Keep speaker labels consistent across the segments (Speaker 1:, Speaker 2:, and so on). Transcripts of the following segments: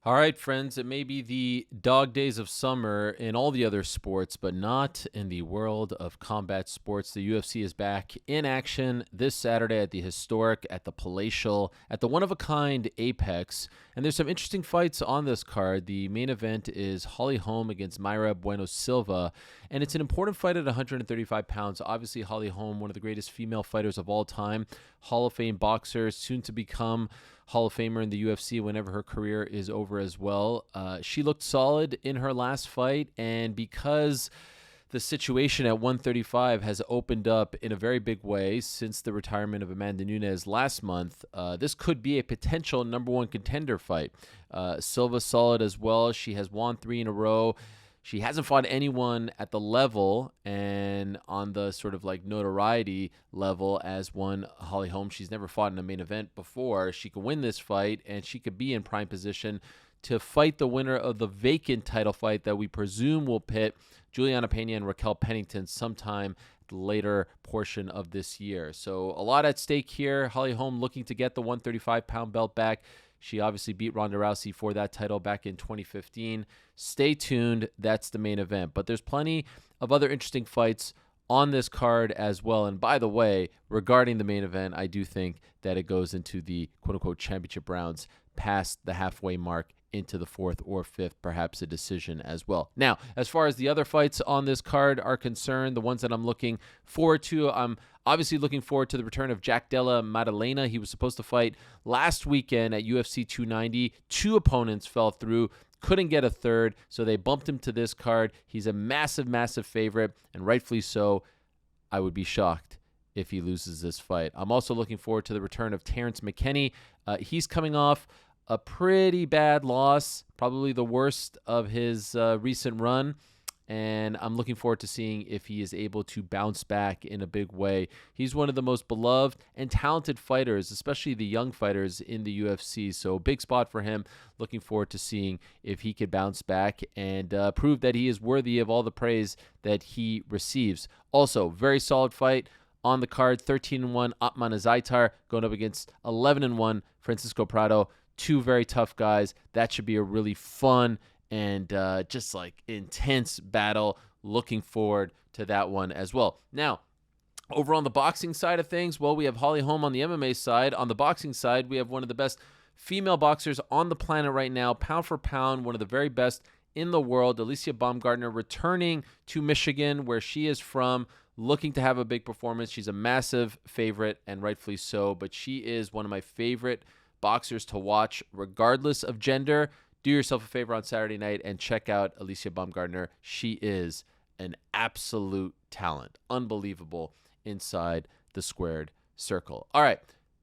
Speaker 1: All right, friends, it may be the dog days of summer in all the other sports, but not in the world of combat sports. The UFC is back in action this Saturday at the historic, at the palatial, at the one-of-a-kind Apex. And there's some interesting fights on this card. The main event is Holm against Bueno Silva, and it's an important fight at 135 pounds. Obviously, Holm, one of the greatest female fighters of all time, Hall of Fame boxer, soon to become Hall of Famer in the UFC whenever her career is over as well. She looked solid in her last fight, and because the situation at 135 has opened up in a very big way since the retirement of Amanda Nunes last month, this could be a potential number one contender fight. Silva solid as well. She has won 3 in a row. She hasn't fought anyone at the level and on the sort of like notoriety level as one Holm. She's never fought in a main event before. She could win this fight, and she could be in prime position to fight the winner of the vacant title fight that we presume will pit Juliana Pena and Raquel Pennington sometime later portion of this year. So a lot at stake here. Holm looking to get the 135-pound belt back. She obviously beat Ronda Rousey for that title back in 2015. Stay tuned. That's the main event. But there's plenty of other interesting fights on this card as well. And by the way, regarding the main event, I do think that it goes into the quote-unquote championship rounds past the halfway mark into the 4th or 5th, perhaps a decision as well. Now, as far as the other fights on this card are concerned, the ones that I'm looking forward to, I'm obviously looking forward to the return of Jack Della Maddalena. He was supposed to fight last weekend at UFC 290. 2 opponents fell through, couldn't get a third, so they bumped him to this card. He's a massive, massive favorite, and rightfully so. I would be shocked if he loses this fight. I'm also looking forward to the return of Terrence McKinney. He's coming off a pretty bad loss, probably the worst of his recent run, and I'm looking forward to seeing if he is able to bounce back in a big way. He's one of the most beloved and talented fighters, especially the young fighters in the UFC, so big spot for him. Looking forward to seeing if he could bounce back and prove that he is worthy of all the praise that he receives. Also, very solid fight on the card, 13-1 Atman Azaitar going up against 11-1 Francisco Prado. 2 very tough guys. That should be a really fun and just like intense battle. Looking forward to that one as well. Now, over on the boxing side of things, well, we have Holm on the MMA side. On the boxing side, we have one of the best female boxers on the planet right now, pound for pound, one of the very best in the world. Alicia Baumgartner returning to Michigan, where she is from, looking to have a big performance. She's a massive favorite, and rightfully so, but she is one of my favorite boxers to watch regardless of gender. Do yourself a favor on Saturday night and check out Alicia Baumgartner. She is an absolute talent. Unbelievable inside the squared circle. All right,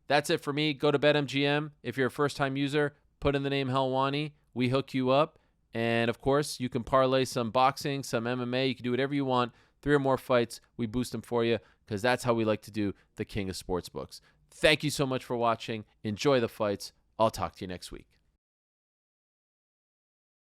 Speaker 1: that's it for me. Go to BetMGM. If you're a first-time user, put in the name Helwani. We hook you up. And, of course, you can parlay some boxing, some MMA. You can do whatever you want. 3 or more fights, we boost them for you because that's how we like to do the king of sportsbooks. Thank you so much for watching. Enjoy the fights. I'll talk to you next week.